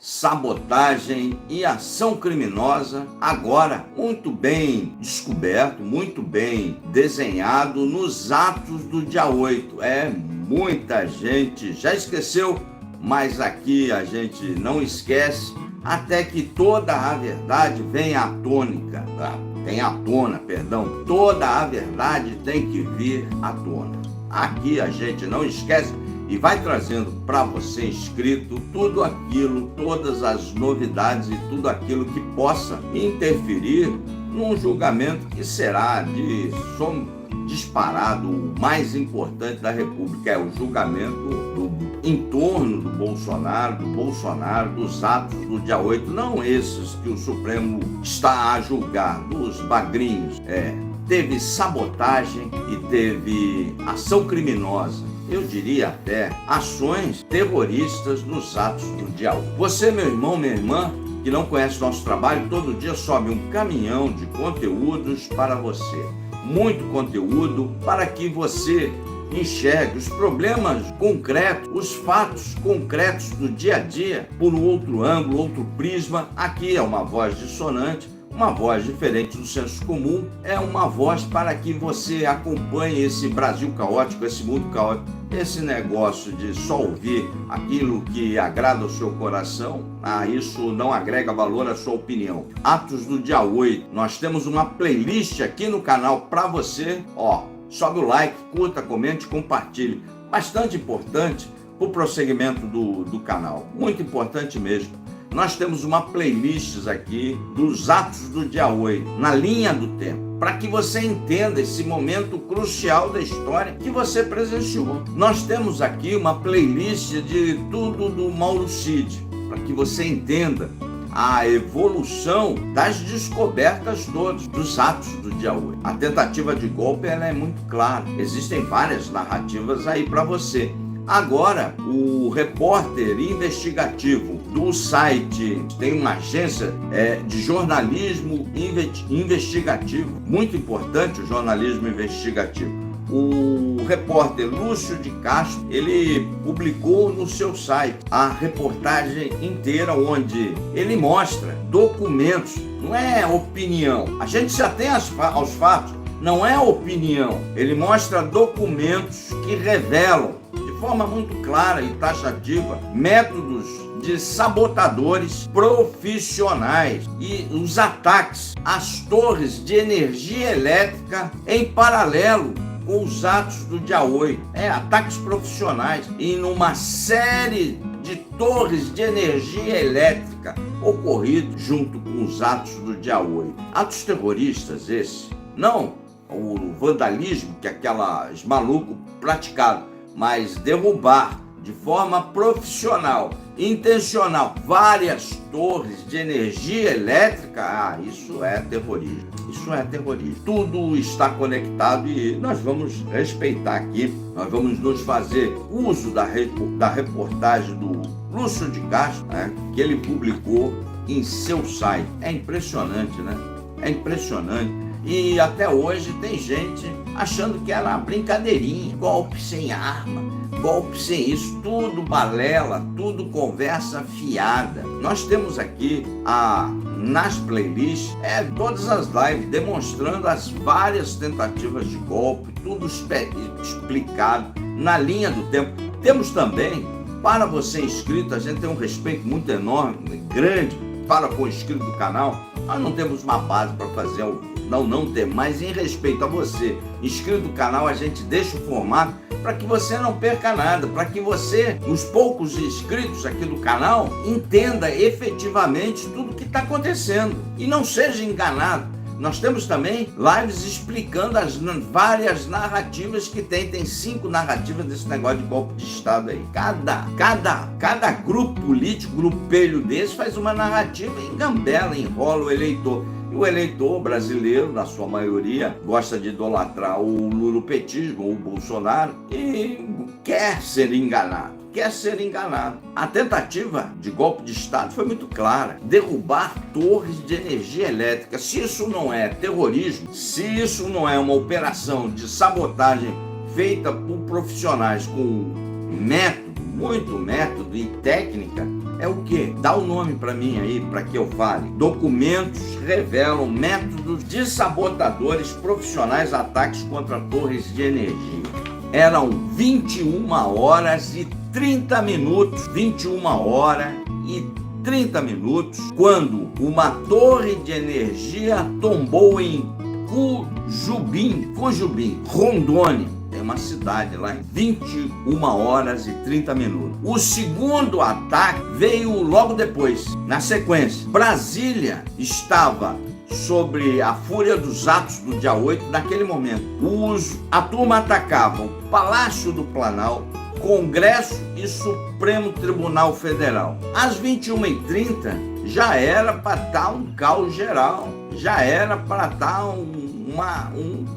sabotagem e ação criminosa, agora muito bem descoberto, muito bem desenhado nos atos do dia 8. Muita gente já esqueceu, mas aqui a gente não esquece até que toda a verdade venha à tona, toda a verdade tem que vir à tona. Aqui a gente não esquece e vai trazendo para você inscrito tudo aquilo, todas as novidades e tudo aquilo que possa interferir num julgamento que será disparado o mais importante da República, o julgamento em torno do Bolsonaro, dos atos do dia 8, não esses que o Supremo está a julgar, dos bagrinhos. Teve sabotagem e teve ação criminosa, eu diria até ações terroristas nos atos do dia 8. Você, meu irmão, minha irmã, que não conhece nosso trabalho, todo dia sobe um caminhão de conteúdos para você. Muito conteúdo para que você enxergue os problemas concretos, os fatos concretos do dia a dia por um outro ângulo, outro prisma. Aqui é uma voz dissonante, uma voz diferente do senso comum, é uma voz para que você acompanhe esse Brasil caótico, esse mundo caótico, esse negócio de só ouvir aquilo que agrada ao seu coração. Isso não agrega valor à sua opinião. Atos do dia 8, nós temos uma playlist aqui no canal para você. Sobe o like, curta, comente, compartilhe. Bastante importante para o prosseguimento do canal, muito importante mesmo. Nós temos uma playlist aqui dos atos do dia 8, na linha do tempo, para que você entenda esse momento crucial da história que você presenciou. Nós temos aqui uma playlist de tudo do Mauro Cid, para que você entenda a evolução das descobertas todas dos atos do dia 8. A tentativa de golpe ela é muito clara, existem várias narrativas aí para você. Agora, o repórter investigativo do site, tem uma agência de jornalismo investigativo, muito importante o jornalismo investigativo. O repórter Lúcio de Castro, ele publicou no seu site a reportagem inteira, onde ele mostra documentos, não é opinião. A gente já tem aos fatos, não é opinião. Ele mostra documentos que revelam de forma muito clara e taxativa métodos de sabotadores profissionais e os ataques às torres de energia elétrica em paralelo com os atos do dia 8. Ataques profissionais e numa série de torres de energia elétrica ocorridos junto com os atos do dia 8. Atos terroristas esses, não o vandalismo que aquelas malucos praticaram, mas derrubar de forma profissional, intencional, várias torres de energia elétrica, isso é terrorismo. Isso é terrorismo. Tudo está conectado e nós vamos respeitar aqui, nós vamos nos fazer uso da reportagem do Lúcio de Castro, que ele publicou em seu site. É impressionante, né? É impressionante. E até hoje tem gente achando que era brincadeirinha, golpe sem arma, golpe sem isso, tudo balela, tudo conversa fiada. Nós temos aqui nas playlists todas as lives demonstrando as várias tentativas de golpe, tudo explicado na linha do tempo. Temos também, para você inscrito, a gente tem um respeito muito enorme, grande para com o inscrito do canal. Nós não temos uma base para fazer não ter, mas em respeito a você, inscrito do canal, a gente deixa o formato para que você não perca nada, para que você, os poucos inscritos aqui do canal, entenda efetivamente tudo que está acontecendo e não seja enganado. Nós temos também lives explicando as várias narrativas que tem 5 narrativas desse negócio de golpe de Estado aí. Cada grupo político, grupelho desse, faz uma narrativa e engambela, enrola o eleitor. E o eleitor brasileiro, na sua maioria, gosta de idolatrar o lulopetismo ou o Bolsonaro e quer ser enganado. A tentativa de golpe de Estado foi muito clara: derrubar torres de energia elétrica. Se isso não é terrorismo, se isso não é uma operação de sabotagem feita por profissionais com método, muito método e técnica, é o quê? Dá o nome para mim aí, para que eu fale. Documentos revelam métodos de sabotadores profissionais ataques contra torres de energia. Eram 21 horas e 30 minutos, 21 horas e 30 minutos, quando uma torre de energia tombou em Cujubim, Rondônia. Tem uma cidade lá em 21 horas e 30 minutos. O segundo ataque veio logo depois, na sequência. Brasília estava sobre a fúria dos atos do dia 8, naquele momento. A turma atacava o Palácio do Planalto, Congresso e Supremo Tribunal Federal. Às 21h30 já era para estar um caos geral, já era para estar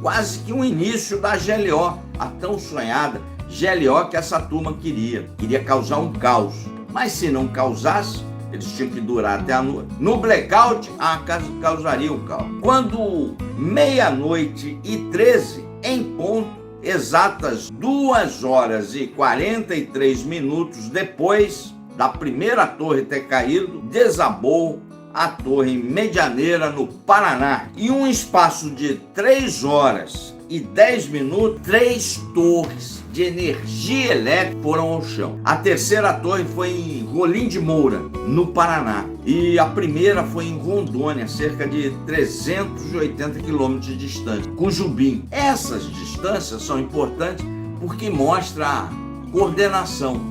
quase que um início da GLO, a tão sonhada GLO que essa turma queria causar um caos. Mas se não causasse, eles tinham que durar até a noite. No blackout, causaria um caos. Quando 00h13, em ponto, exatas 2 horas e 43 minutos depois da primeira torre ter caído, desabou a torre em Medianeira, no Paraná. Em um espaço de 3 horas e 10 minutos, 3 torres de energia elétrica foram ao chão. A terceira torre foi em Rolim de Moura, no Paraná. E a primeira foi em Rondônia, cerca de 380 quilômetros de distância, Cujubim. Essas distâncias são importantes porque mostram a coordenação,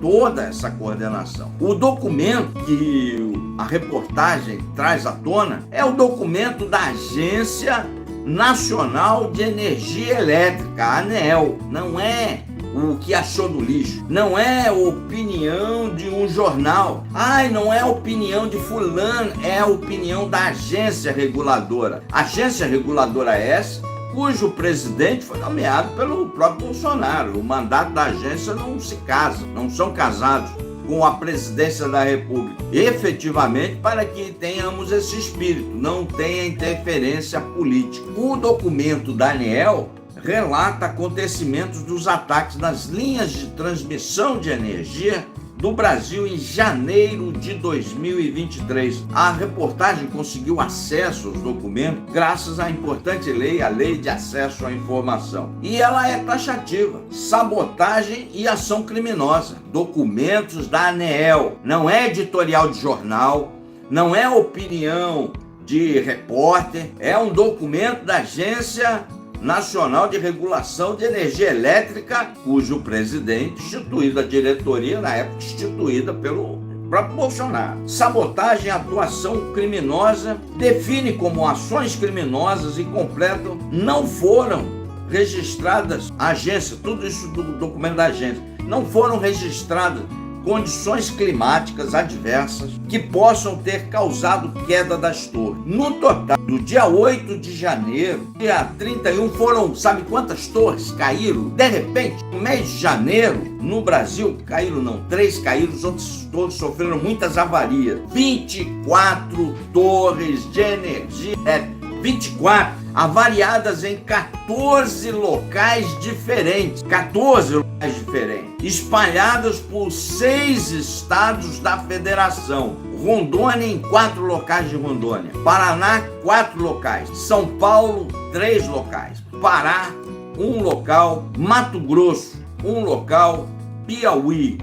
toda essa coordenação. O documento que a reportagem traz à tona é o documento da Agência Nacional de Energia Elétrica, a ANEEL. Não é o que achou do lixo, não é opinião de um jornal, não é opinião de fulano, é a opinião da agência reguladora. Agência reguladora essa cujo presidente foi nomeado pelo próprio Bolsonaro. O mandato da agência não se casa, não são casados com a presidência da República. Efetivamente, para que tenhamos esse espírito, não tenha interferência política. O documento da ANEEL relata acontecimentos dos ataques nas linhas de transmissão de energia do Brasil em janeiro de 2023. A reportagem conseguiu acesso aos documentos graças à importante lei, a Lei de Acesso à Informação. E ela é taxativa: sabotagem e ação criminosa. Documentos da ANEEL. Não é editorial de jornal, não é opinião de repórter, é um documento da Agência Nacional de Regulação de Energia Elétrica, cujo presidente, instituído a diretoria, na época instituída pelo próprio Bolsonaro. Sabotagem e atuação criminosa define como ações criminosas e completam não foram registradas, a agência, tudo isso do documento da agência, não foram registradas condições climáticas adversas que possam ter causado queda das torres. No total, do dia 8 de janeiro, dia 31, foram, sabe quantas torres caíram? De repente, no mês de janeiro, no Brasil, caíram não, 3 caíram, os outros todos sofreram muitas avarias. 24 torres de energia, 24, avariadas em 14 locais diferentes, espalhadas por 6 estados da federação. Rondônia em 4 locais de Rondônia, Paraná 4 locais, São Paulo 3 locais, Pará 1 local, Mato Grosso 1 local, Piauí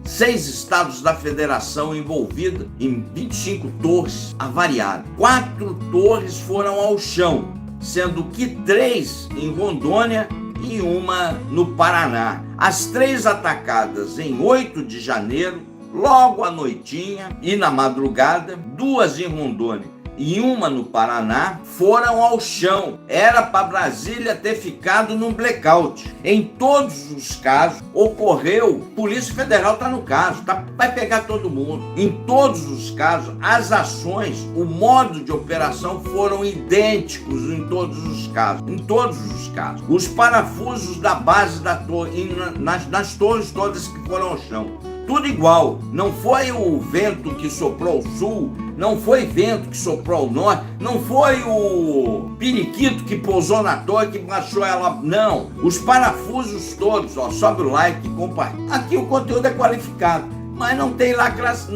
6 estados da federação envolvidos em 25 torres avariadas. 4 torres foram ao chão, sendo que 3 em Rondônia e 1 no Paraná. As 3 atacadas em 8 de janeiro, logo à noitinha e na madrugada, 2 em Rondônia e 1 no Paraná, foram ao chão. Era para Brasília ter ficado num blackout. Em todos os casos ocorreu, Polícia Federal está no caso, vai pegar todo mundo. Em todos os casos, as ações, o modo de operação foram idênticos em todos os casos. Os parafusos da base da torre, nas torres todas que foram ao chão, tudo igual. Não foi o vento que soprou ao sul, não foi vento que soprou ao norte, não foi o periquito que pousou na torre que baixou ela, não. Os parafusos todos, ó, sobe o like, compartilha. Aqui o conteúdo é qualificado, mas não tem lacração,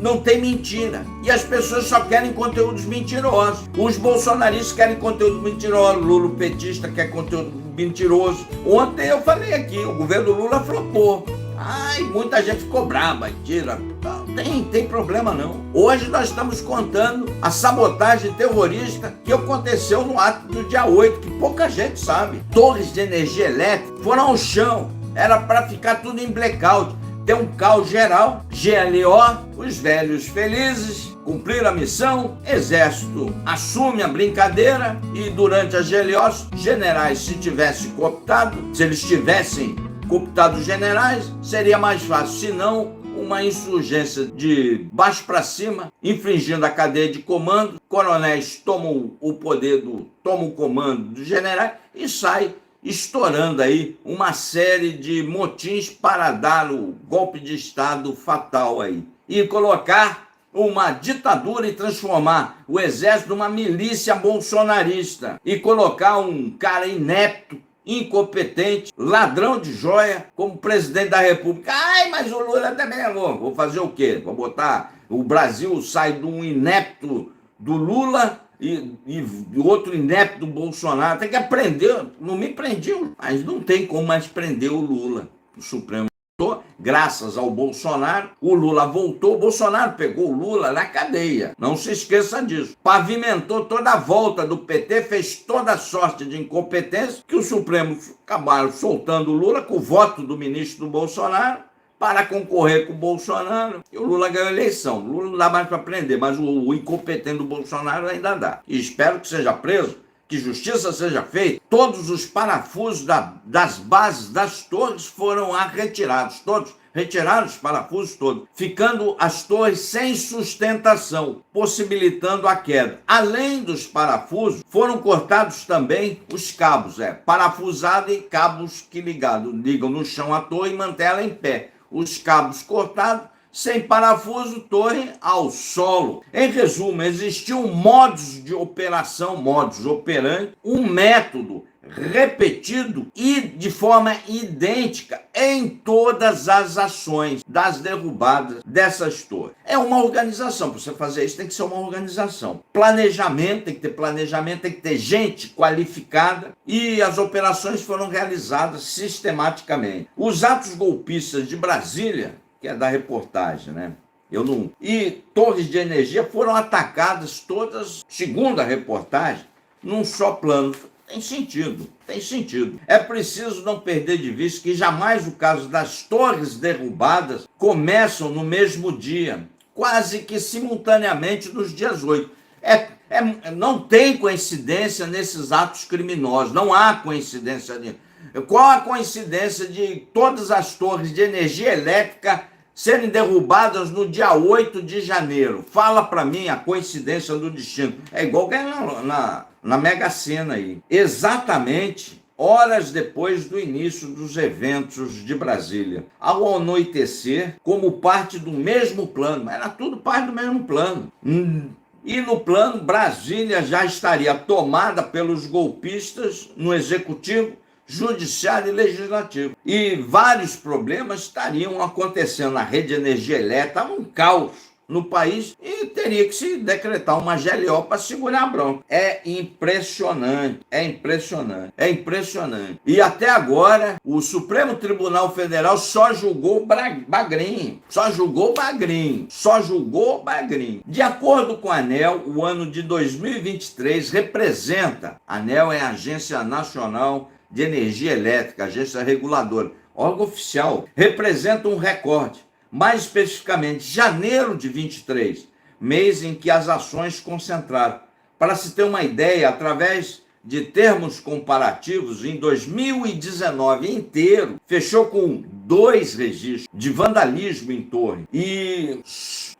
não tem mentira. E as pessoas só querem conteúdos mentirosos. Os bolsonaristas querem conteúdo mentiroso, Lula o petista quer conteúdo mentiroso. Ontem eu falei aqui, o governo Lula flopou. Ai, muita gente ficou brava, tira. Não tem problema não. Hoje nós estamos contando a sabotagem terrorista que aconteceu no ato do dia 8, que pouca gente sabe. Torres de energia elétrica foram ao chão. Era para ficar tudo em blackout. Tem um caos geral, GLO, os velhos felizes, cumpriram a missão, exército assume a brincadeira e durante a GLO, generais se tivessem cooptado, se eles tivessem cooptado os generais, seria mais fácil, se não uma insurgência de baixo para cima, infringindo a cadeia de comando, coronéis tomam o poder, tomam o comando dos generais e sai estourando aí uma série de motins para dar o golpe de Estado fatal aí. E colocar uma ditadura e transformar o exército numa milícia bolsonarista. E colocar um cara inepto, incompetente, ladrão de joia, como presidente da República. Ai, mas o Lula também é louco. Vou fazer o quê? Vou botar... O Brasil sai de um inepto do Lula... E outro inepto do Bolsonaro. Tem que aprender. Não me prendiam, mas não tem como mais prender o Lula. O Supremo voltou, graças ao Bolsonaro. O Lula voltou. O Bolsonaro pegou o Lula na cadeia. Não se esqueça disso. Pavimentou toda a volta do PT, fez toda a sorte de incompetência que o Supremo acabaram soltando o Lula com o voto do ministro do Bolsonaro para concorrer com o Bolsonaro. E o Lula ganhou a eleição. O Lula não dá mais para prender, mas o incompetente do Bolsonaro ainda dá. E espero que seja preso, que justiça seja feita. Todos os parafusos das bases das torres foram retirados. Todos retiraram os parafusos todos, ficando as torres sem sustentação, possibilitando a queda. Além dos parafusos, foram cortados também os cabos, parafusado e cabos que ligam no chão a torre e mantêm ela em pé. Os cabos cortados, sem parafuso, torre ao solo. Em resumo, existiam modos de operação, modus operandi, um método repetido e de forma idêntica em todas as ações das derrubadas dessas torres. É uma organização, para você fazer isso tem que ser uma organização. Planejamento, tem que ter planejamento, tem que ter gente qualificada e as operações foram realizadas sistematicamente. Os atos golpistas de Brasília, que é da reportagem, né? E torres de energia foram atacadas todas, segundo a reportagem, num só plano. Tem sentido. É preciso não perder de vista que jamais o caso das torres derrubadas começam no mesmo dia, quase que simultaneamente nos dias 8. Não tem coincidência nesses atos criminosos, não há coincidência nisso. Qual a coincidência de todas as torres de energia elétrica serem derrubadas no dia 8 de janeiro? Fala para mim a coincidência do destino. É igual ganhar na Mega Sena aí. Exatamente horas depois do início dos eventos de Brasília. Ao anoitecer, como parte do mesmo plano. Era tudo parte do mesmo plano. E no plano, Brasília já estaria tomada pelos golpistas no executivo, judiciário e legislativo. E vários problemas estariam acontecendo na rede de energia elétrica, estava um caos no país e teria que se decretar uma GLO para segurar a bronca. É impressionante. E até agora, o Supremo Tribunal Federal só julgou Bagrinho. De acordo com a ANEEL, o ano de 2023 representa, a ANEEL é a Agência Nacional de Energia Elétrica, agência reguladora, órgão oficial, representa um recorde. Mais especificamente, janeiro de 23, mês em que as ações concentraram. Para se ter uma ideia, através de termos comparativos, em 2019 inteiro, fechou com 2 registros de vandalismo em torre. E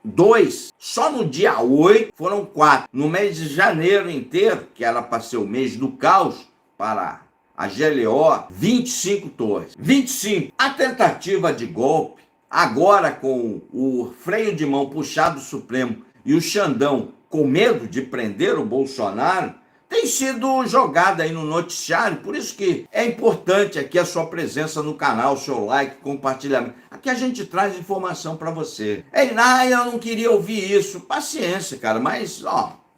2, só no dia 8 foram 4. No mês de janeiro inteiro, que era para ser o mês do caos, para a GLO, 25 torres. 25. A tentativa de golpe, agora com o freio de mão puxado do Supremo e o Xandão com medo de prender o Bolsonaro, tem sido jogada aí no noticiário. Por isso que é importante aqui a sua presença no canal, seu like, compartilhamento. Aqui a gente traz informação para você. Eu não queria ouvir isso. Paciência, cara, mas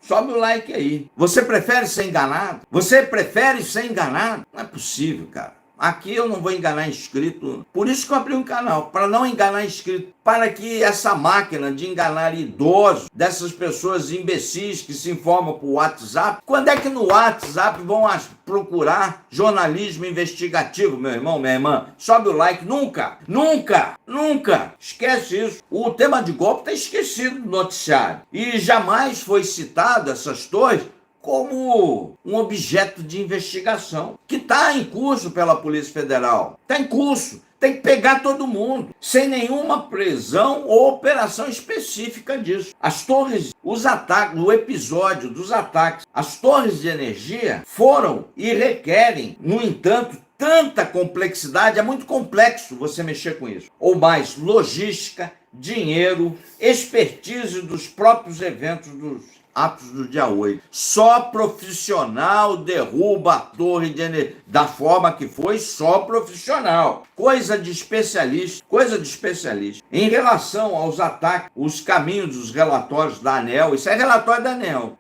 sobe o like aí. Você prefere ser enganado? Você prefere ser enganado? Não é possível, cara. Aqui eu não vou enganar inscrito. Por isso que eu abri um canal, para não enganar inscrito. Para que essa máquina de enganar idosos, dessas pessoas imbecis que se informam por WhatsApp, quando é que no WhatsApp vão procurar jornalismo investigativo, meu irmão, minha irmã? Sobe o like. Nunca, nunca, nunca. Esquece isso. O tema de golpe está esquecido no noticiário. E jamais foi citado essas torres como um objeto de investigação, que está em curso pela Polícia Federal. Está em curso. Tem que pegar todo mundo, sem nenhuma prisão ou operação específica disso. As torres, os ataques, o episódio dos ataques, as torres de energia foram e requerem, no entanto, tanta complexidade, é muito complexo você mexer com isso. Ou mais, logística, dinheiro, expertise dos próprios eventos dos atos do dia 8. Só profissional derruba a torre de energia. Da forma que foi, só profissional. Coisa de especialista, coisa de especialista. Em relação aos ataques, os caminhos dos relatórios da ANEEL, isso é relatório da ANEEL,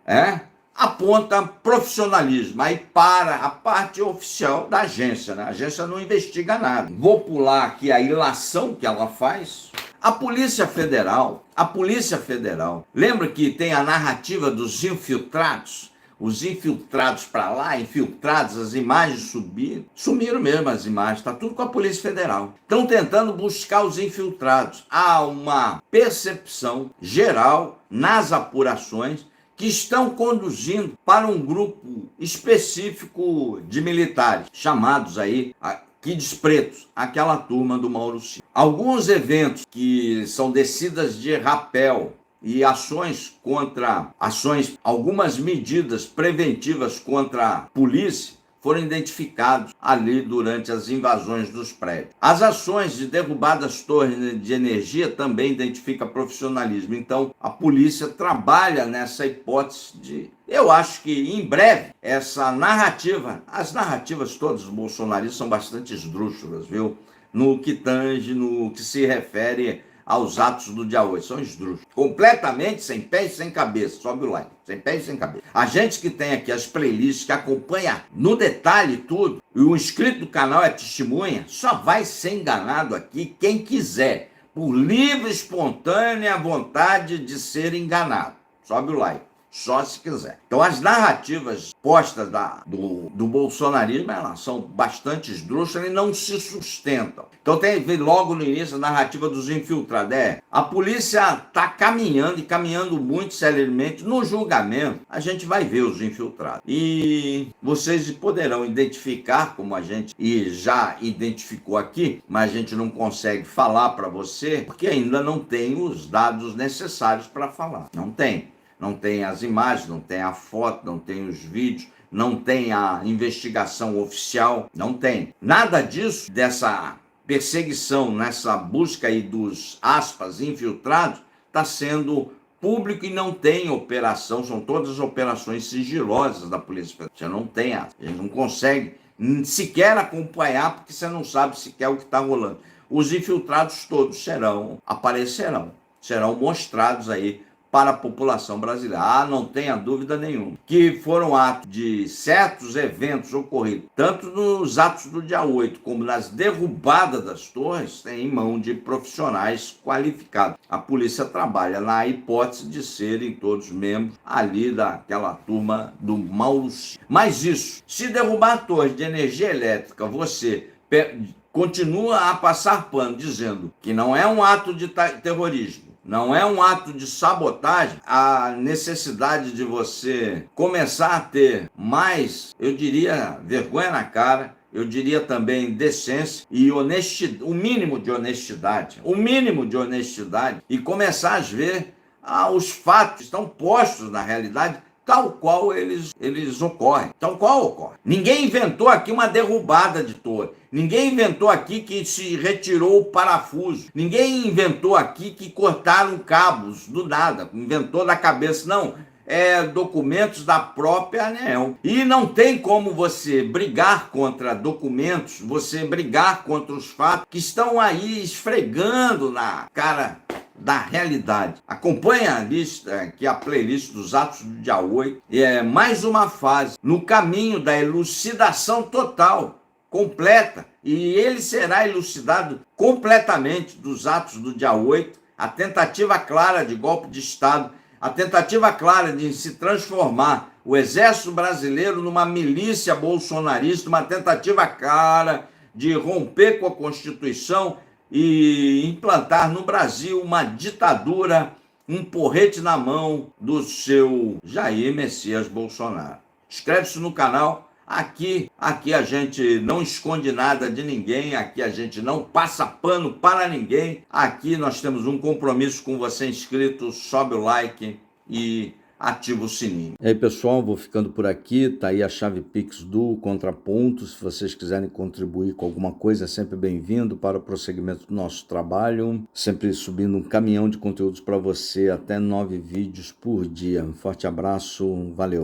aponta profissionalismo. Aí para a parte oficial da agência, né? A agência não investiga nada. Vou pular aqui a ilação que ela faz. A Polícia Federal, lembra que tem a narrativa dos infiltrados? Os infiltrados para lá, infiltrados, as imagens sumiram mesmo as imagens, está tudo com a Polícia Federal. Estão tentando buscar os infiltrados. Há uma percepção geral nas apurações que estão conduzindo para um grupo específico de militares, chamados aí Kids Pretos, aquela turma do Mauro Cid. Alguns eventos que são descidas de rapel e algumas medidas preventivas contra a polícia foram identificados ali durante as invasões dos prédios. As ações de derrubada das torres de energia também identificam profissionalismo. Então, a polícia trabalha nessa hipótese de... Eu acho que, em breve, essa narrativa... As narrativas todas dos bolsonaristas são bastante esdrúxulas, viu? No que se refere aos atos do dia 8. São esdrúxulos. Completamente sem pé e sem cabeça. Sobe o like. Sem pé e sem cabeça. A gente que tem aqui as playlists, que acompanha no detalhe tudo, e o inscrito do canal é testemunha, só vai ser enganado aqui quem quiser, por livre, espontânea vontade de ser enganado. Sobe o like. Só se quiser. Então, as narrativas postas do bolsonarismo, elas são bastante esdrúxulas e não se sustentam. Então, tem logo no início a narrativa dos infiltrados. A polícia está caminhando muito seriamente. No julgamento, a gente vai ver os infiltrados. E vocês poderão identificar, como a gente já identificou aqui, mas a gente não consegue falar para você, porque ainda não tem os dados necessários para falar. Não tem. Não tem as imagens, não tem a foto, não tem os vídeos, não tem a investigação oficial, não tem. Nada disso, dessa perseguição, nessa busca aí dos, aspas, infiltrados, está sendo público e não tem operação, são todas operações sigilosas da Polícia Federal. Você não tem, a gente não consegue sequer acompanhar, porque você não sabe sequer o que está rolando. Os infiltrados todos serão mostrados aí para a população brasileira. Não tenha dúvida nenhuma, que foram atos de certos eventos ocorridos, tanto nos atos do dia 8, como nas derrubadas das torres, em mão de profissionais qualificados. A polícia trabalha na hipótese de serem todos membros ali daquela turma do Mauro Cid. Mas isso, se derrubar a torre de energia elétrica, você continua a passar pano dizendo que não é um ato de terrorismo, não é um ato de sabotagem, a necessidade de você começar a ter mais, eu diria, vergonha na cara, eu diria também decência e honestidade, o mínimo de honestidade, e começar a ver os fatos que estão postos na realidade tal qual eles ocorrem, tal qual ocorre. Ninguém inventou aqui uma derrubada de torre, ninguém inventou aqui que se retirou o parafuso, ninguém inventou aqui que cortaram cabos do nada, inventou da cabeça, não. Documentos da própria ANEEL. E não tem como você brigar contra documentos, você brigar contra os fatos que estão aí esfregando na cara da realidade. Acompanhe a lista, aqui a playlist dos atos do dia 8, é mais uma fase no caminho da elucidação total, completa, e ele será elucidado completamente dos atos do dia 8, a tentativa clara de golpe de Estado, a tentativa clara de se transformar o Exército Brasileiro numa milícia bolsonarista, uma tentativa clara de romper com a Constituição e implantar no Brasil uma ditadura, um porrete na mão do seu Jair Messias Bolsonaro. Inscreve-se no canal. Aqui a gente não esconde nada de ninguém, aqui a gente não passa pano para ninguém. Aqui nós temos um compromisso com você inscrito, sobe o like e ativa o sininho. E aí, pessoal, vou ficando por aqui. Tá aí a chave Pix do Contraponto. Se vocês quiserem contribuir com alguma coisa, é sempre bem-vindo para o prosseguimento do nosso trabalho. Sempre subindo um caminhão de conteúdos para você, até 9 vídeos por dia. Um forte abraço, valeu!